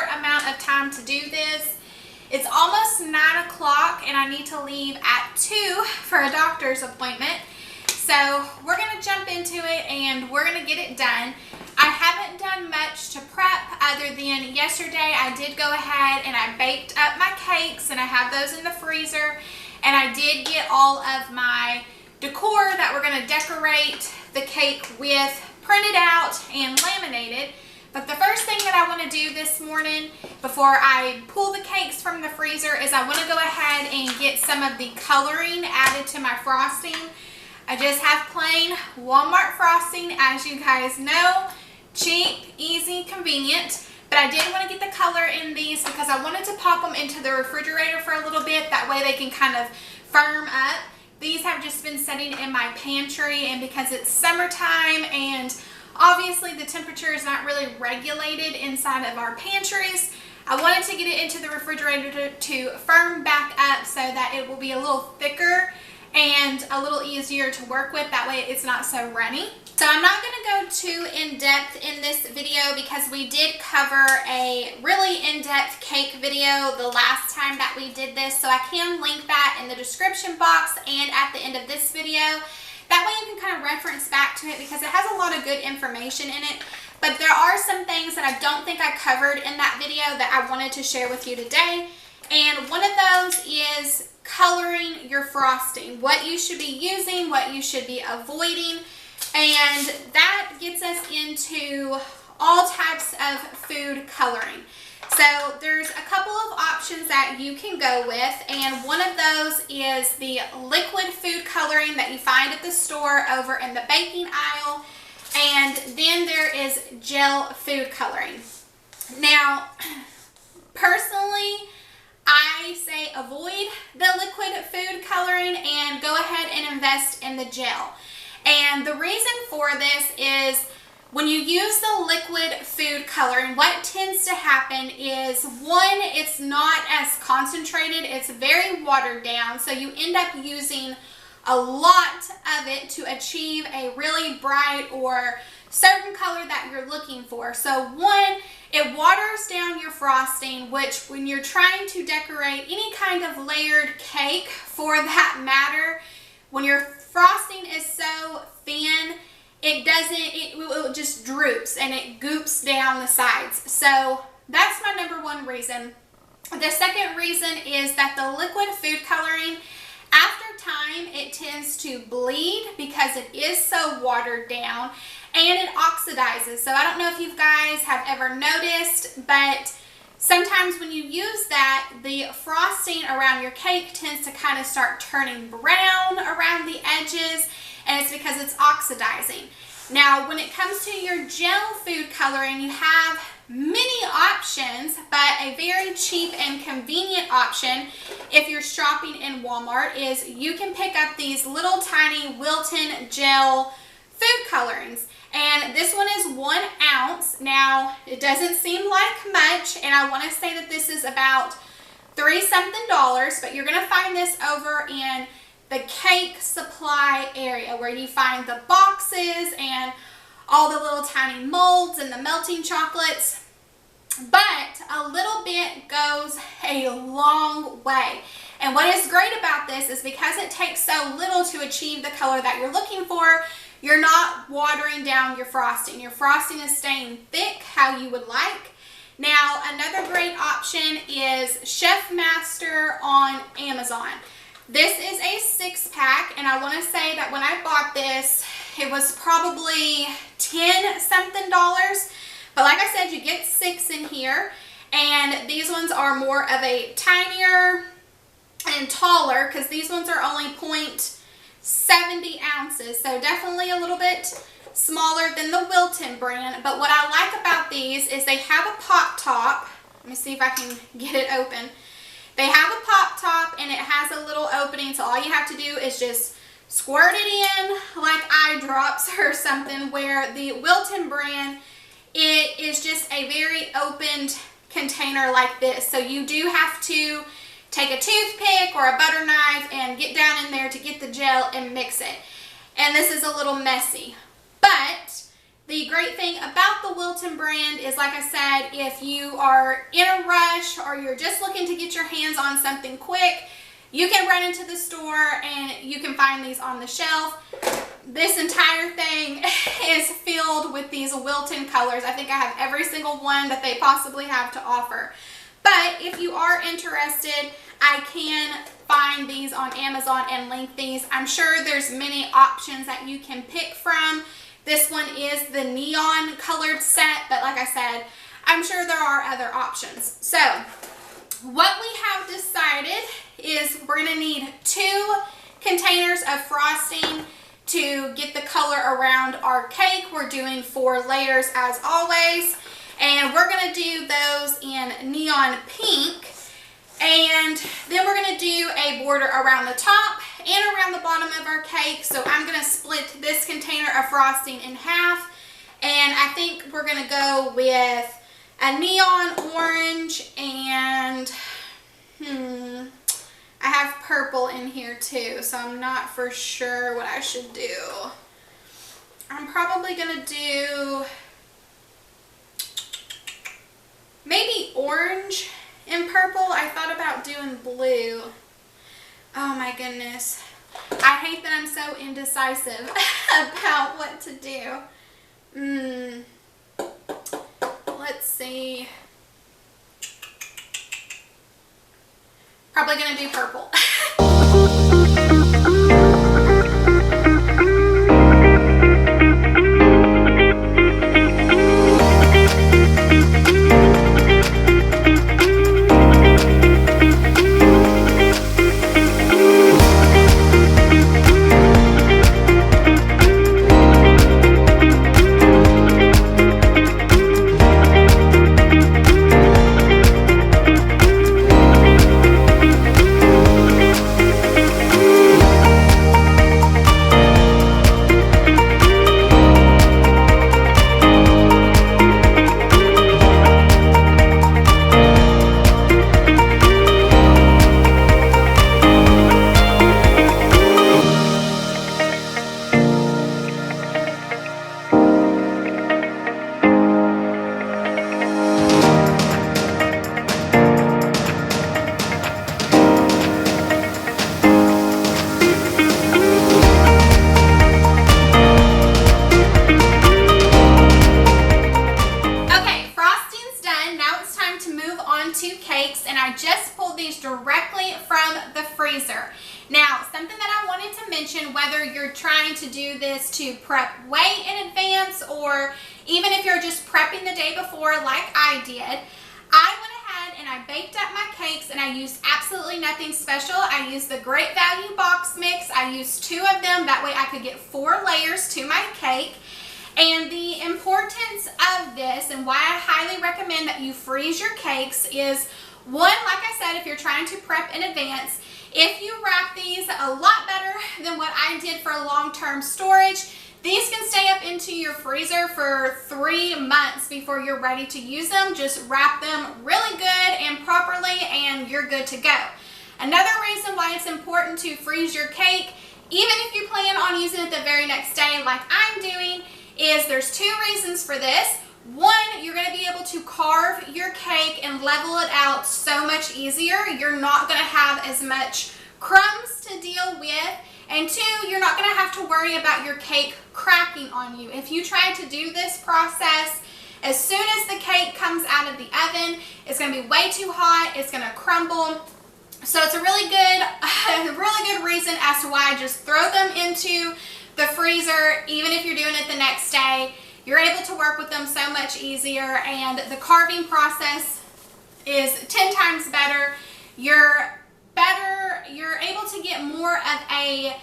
short amount of time to do this. It's almost 9 o'clock and I need to leave at 2 for a doctor's appointment. So we're going to jump into it and we're going to get it done. I haven't done much to prep other than yesterday I did go ahead and I baked up my cakes and I have those in the freezer. And I did get all of my decor that we're going to decorate the cake with printed out and laminated. But the first thing that I want to do this morning before I pull the cakes from the freezer is I want to go ahead and get some of the coloring added to my frosting. I just have plain Walmart frosting, as you guys know. Cheap, easy, convenient. But I did want to get the color in these because I wanted to pop them into the refrigerator for a little bit. That way they can kind of firm up. These have just been sitting in my pantry, and because it's summertime and obviously the temperature is not really regulated inside of our pantries, I wanted to get it into the refrigerator to firm back up so that it will be a little thicker and a little easier to work with. That way it's not so runny. So I'm not going to go too in-depth in this video because we did cover a really in-depth cake video the last time that we did this. So I can link that in the description box and at the end of this video. That way you can kind of reference back to it because it has a lot of good information in it. But there are some things that I don't think I covered in that video that I wanted to share with you today. And one of those is coloring your frosting. What you should be using, what you should be avoiding. And that gets us into all types of food coloring. So there's a couple of options that you can go with, and one of those is the liquid food coloring that you find at the store over in the baking aisle, and then there is gel food coloring. Now, personally, I say avoid the liquid food coloring and go ahead and invest in the gel. And the reason for this is when you use the liquid food coloring, what tends to happen is, one, it's not as concentrated, it's very watered down, so you end up using a lot of it to achieve a really bright or certain color that you're looking for. So one, it waters down your frosting, which when you're trying to decorate any kind of layered cake for that matter, when your frosting is so thin, it just droops and it goops down the sides. So that's my number one reason. The second reason is that the liquid food coloring, after time, it tends to bleed because it is so watered down and it oxidizes. So I don't know if you guys have ever noticed, but sometimes when you use that, the frosting around your cake tends to kind of start turning brown around the edges, and it's because it's oxidizing. Now, when it comes to your gel food coloring, you have many options, but a very cheap and convenient option if you're shopping in Walmart is you can pick up these little tiny Wilton gel food colorings. And this one is 1 ounce. Now, it doesn't seem like much, and I want to say that this is about $3-something, but you're going to find this over in the cake supply area where you find the boxes and all the little tiny molds and the melting chocolates. But a little bit goes a long way. And what is great about this is because it takes so little to achieve the color that you're looking for, you're not watering down your frosting. Your frosting is staying thick how you would like. Now, another great option is Chef Master on Amazon. This is a 6-pack, and I want to say that when I bought this, it was probably $10-something. But like I said, you get 6 in here, and these ones are more of a tinier and taller because these ones are only 0.70 ounces, so definitely a little bit smaller than the Wilton brand. But what I like about these is they have a pop top. Let me see if I can get it open. They have a pop top and it has a little opening, so all you have to do is just squirt it in like eye drops or something, where the Wilton brand, it is just a very opened container like this. So you do have to take a toothpick or a butter knife and get down in there to get the gel and mix it. And this is a little messy. But The great thing about the Wilton brand is, like I said, if you are in a rush or you're just looking to get your hands on something quick, you can run into the store and you can find these on the shelf. This entire thing is filled with these Wilton colors. I think I have every single one that they possibly have to offer. But if you are interested, I can find these on Amazon and link these. I'm sure there's many options that you can pick from. This one is the neon colored set, but like I said, I'm sure there are other options. So what we have decided is we're going to need 2 containers of frosting to get the color around our cake. We're doing 4 layers as always, and we're going to do those in neon pink. And then we're going to do a border around the top and around the bottom of our cake. So I'm going to split this container of frosting in half. And I think we're going to go with a neon orange and I have purple in here too. So I'm not for sure what I should do. I'm probably going to do maybe orange and purple. I thought about doing blue. Oh my goodness. I hate that I'm so indecisive about what to do. Let's see. Probably gonna do purple. Directly from the freezer. Now, something that I wanted to mention, whether you're trying to do this to prep way in advance or even if you're just prepping the day before like I did, I went ahead and I baked up my cakes and I used absolutely nothing special. I used the Great Value box mix. I used 2 of them. That way I could get 4 layers to my cake. And the importance of this and why I highly recommend that you freeze your cakes is, one, like I said, if you're trying to prep in advance, if you wrap these a lot better than what I did for long-term storage, these can stay up into your freezer for 3 months before you're ready to use them. Just wrap them really good and properly and you're good to go. Another reason why it's important to freeze your cake, even if you plan on using it the very next day like I'm doing, is there's 2 reasons for this. One, you're going to be able to carve your cake and level it out so much easier. You're not going to have as much crumbs to deal with. And 2, you're not going to have to worry about your cake cracking on you. If you try to do this process, as soon as the cake comes out of the oven, it's going to be way too hot. It's going to crumble. So it's a really good reason as to why I just throw them into the freezer, even if you're doing it the next day. You're able to work with them so much easier, and the carving process is 10 times better. You're able to get more of a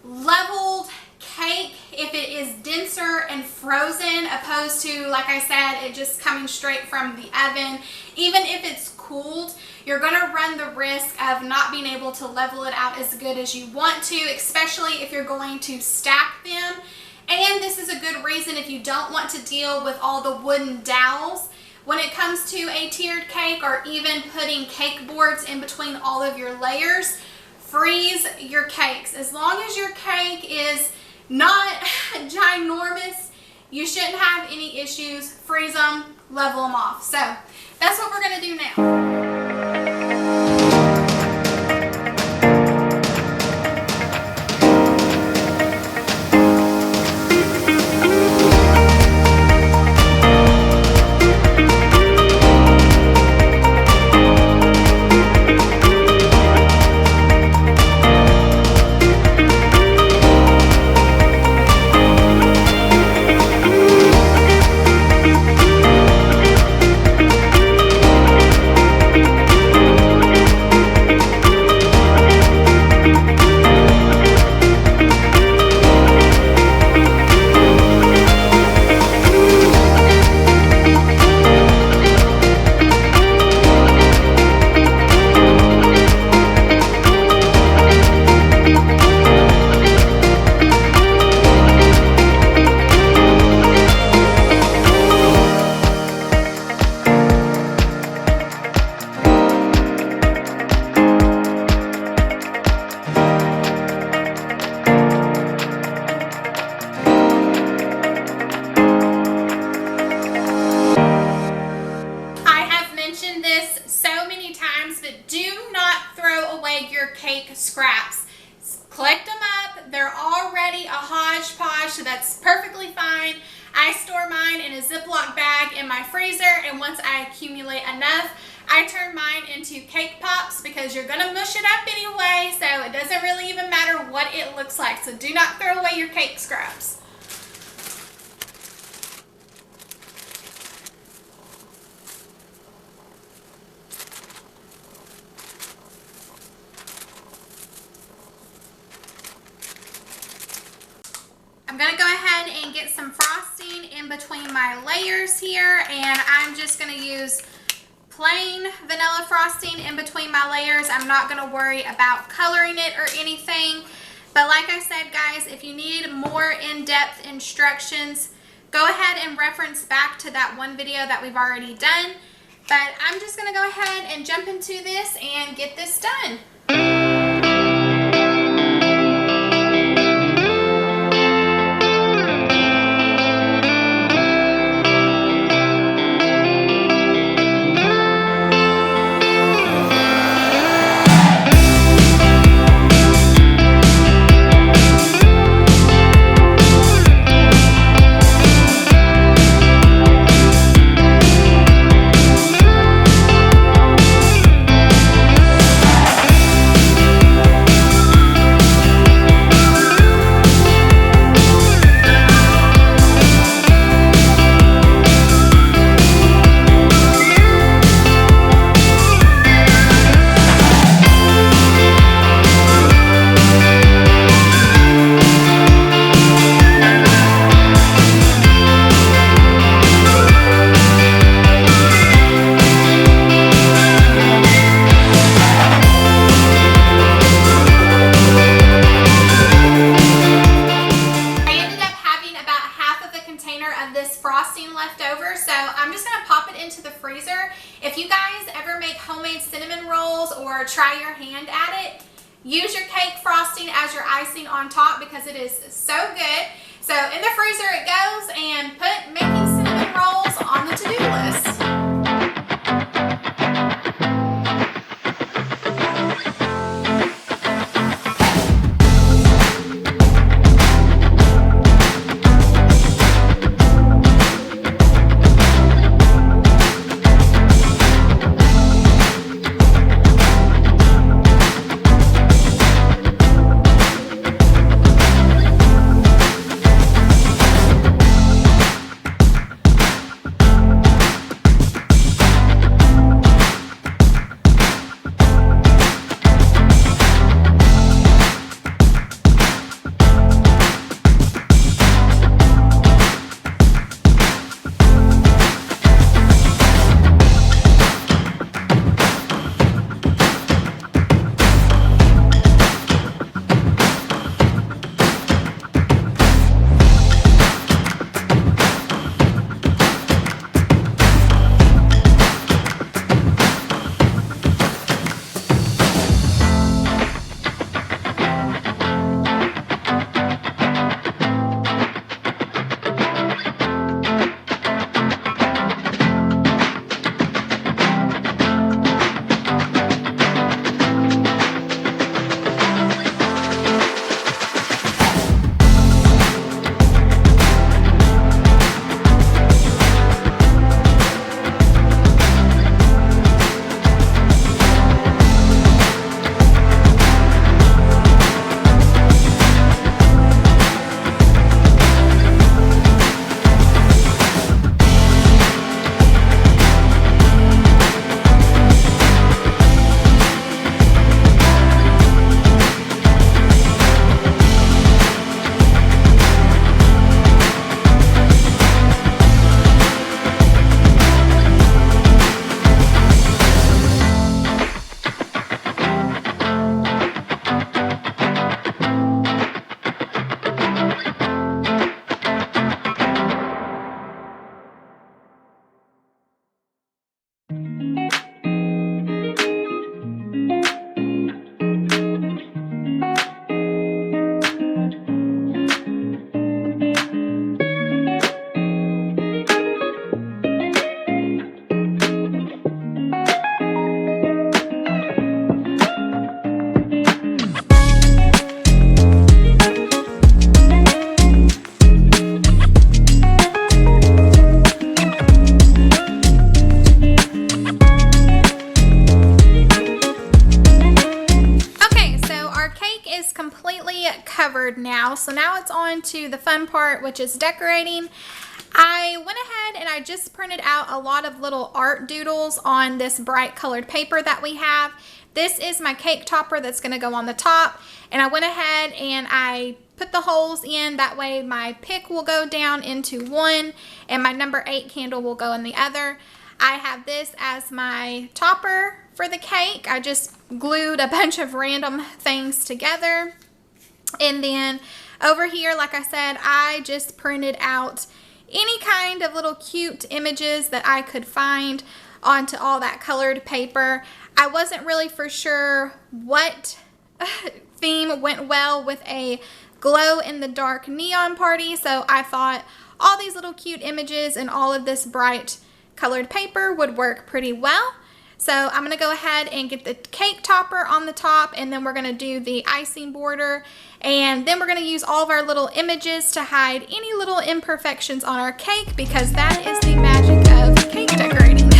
leveled cake if it is denser and frozen, opposed to, like I said, it just coming straight from the oven. Even if it's cooled, you're going to run the risk of not being able to level it out as good as you want to, especially if you're going to stack them. And this is a good reason if you don't want to deal with all the wooden dowels when it comes to a tiered cake, or even putting cake boards in between all of your layers. Freeze your cakes. As long as your cake is not ginormous, you shouldn't have any issues. Freeze them, level them off. So that's what we're gonna do now. Scraps. Collect them up. They're already a hodgepodge, so that's perfectly fine. I store mine in a Ziploc bag in my freezer, and once I accumulate enough, I turn mine into cake pops because you're gonna mush it up anyway, so it doesn't really even matter what it looks like. So do not throw away your cake scraps. I'm gonna go ahead and get some frosting in between my layers here, and I'm just gonna use plain vanilla frosting in between my layers. I'm not gonna worry about coloring it or anything, but like I said, guys, if you need more in-depth instructions, go ahead and reference back to that one video that we've already done. But I'm just gonna go ahead and jump into this and get this done. If you guys ever make homemade cinnamon rolls or try your hand at it, use your cake frosting as your icing on top because it is so good. So in the freezer it goes, and put making cinnamon rolls on the to-do list. house. So now it's on to the fun part, which is decorating. I went ahead and I just printed out a lot of little art doodles on this bright colored paper that we have. This is my cake topper that's going to go on the top, and I went ahead and I put the holes in. That way my pick will go down into one and my number 8 candle will go in the other. I have this as my topper for the cake. I just glued a bunch of random things together. And then over here, like I said, I just printed out any kind of little cute images that I could find onto all that colored paper. I wasn't really for sure what theme went well with a glow in the dark neon party, so I thought all these little cute images and all of this bright colored paper would work pretty well. So I'm going to go ahead and get the cake topper on the top, and then we're going to do the icing border, and then we're going to use all of our little images to hide any little imperfections on our cake, because that is the magic of cake decorating.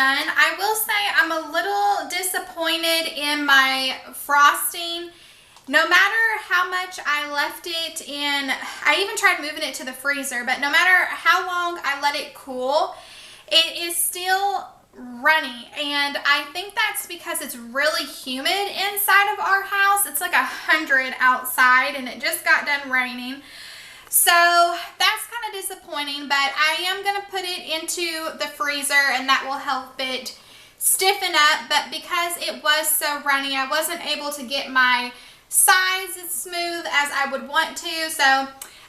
done. I will say I'm a little disappointed in my frosting. No matter how much I left it in, I even tried moving it to the freezer, but no matter how long I let it cool, it is still runny, and I think that's because it's really humid inside of our house. It's like 100 outside, and it just got done raining. So that's kind of disappointing, but I am going to put it into the freezer, and that will help it stiffen up. But because it was so runny, I wasn't able to get my sides as smooth as I would want to. So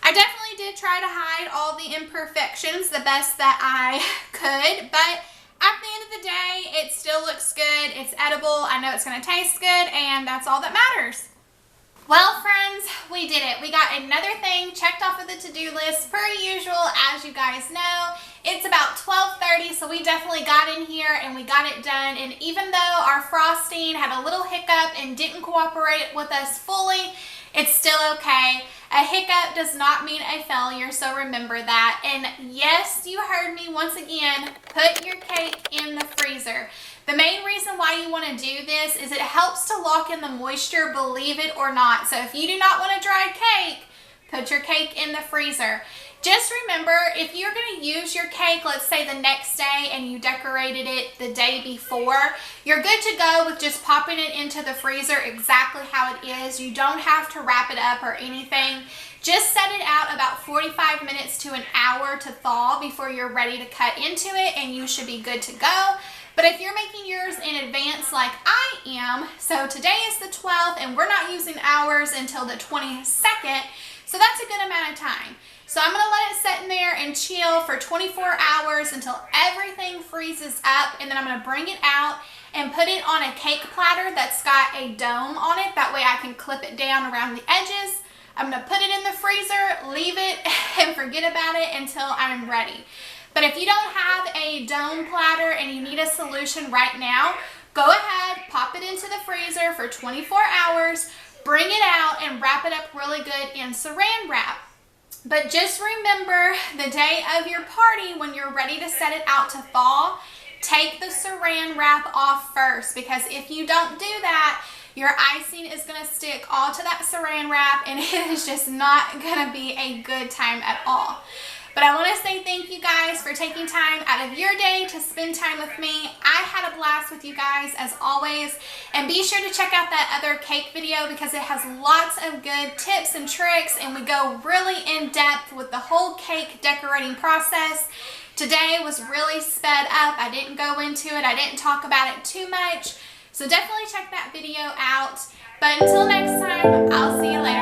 I definitely did try to hide all the imperfections the best that I could, but at the end of the day, it still looks good. It's edible. I know it's going to taste good, and that's all that matters. Well, friends, we did it. We got another thing checked off of the to-do list per usual. As you guys know, it's about 12:30, so we definitely got in here and we got it done. And even though our frosting had a little hiccup and didn't cooperate with us fully, it's still okay. A hiccup does not mean a failure, so remember that. And yes, you heard me once again, put your cake in the freezer. The main reason why you want to do this is it helps to lock in the moisture, believe it or not. So if you do not want a dry cake, put your cake in the freezer. Just remember, if you're going to use your cake, let's say the next day, and you decorated it the day before, you're good to go with just popping it into the freezer exactly how it is. You don't have to wrap it up or anything. Just set it out about 45 minutes to an hour to thaw before you're ready to cut into it, and you should be good to go. But if you're making yours in advance like I am, so today is the 12th, and we're not using ours until the 22nd, so that's a good amount of time. So I'm going to let it sit in there and chill for 24 hours until everything freezes up, and then I'm going to bring it out and put it on a cake platter that's got a dome on it. That way I can clip it down around the edges. I'm going to put it in the freezer, leave it, and forget about it until I'm ready. But if you don't have a dome platter and you need a solution right now, go ahead, pop it into the freezer for 24 hours, bring it out, and wrap it up really good in saran wrap. But just remember, the day of your party, when you're ready to set it out to thaw, take the saran wrap off first, because if you don't do that, your icing is going to stick all to that saran wrap, and it is just not going to be a good time at all. But I want to say thank you guys for taking time out of your day to spend time with me. I had a blast with you guys as always. And be sure to check out that other cake video because it has lots of good tips and tricks, and we go really in depth with the whole cake decorating process. Today was really sped up. I didn't go into it. I didn't talk about it too much. So definitely check that video out. But until next time, I'll see you later.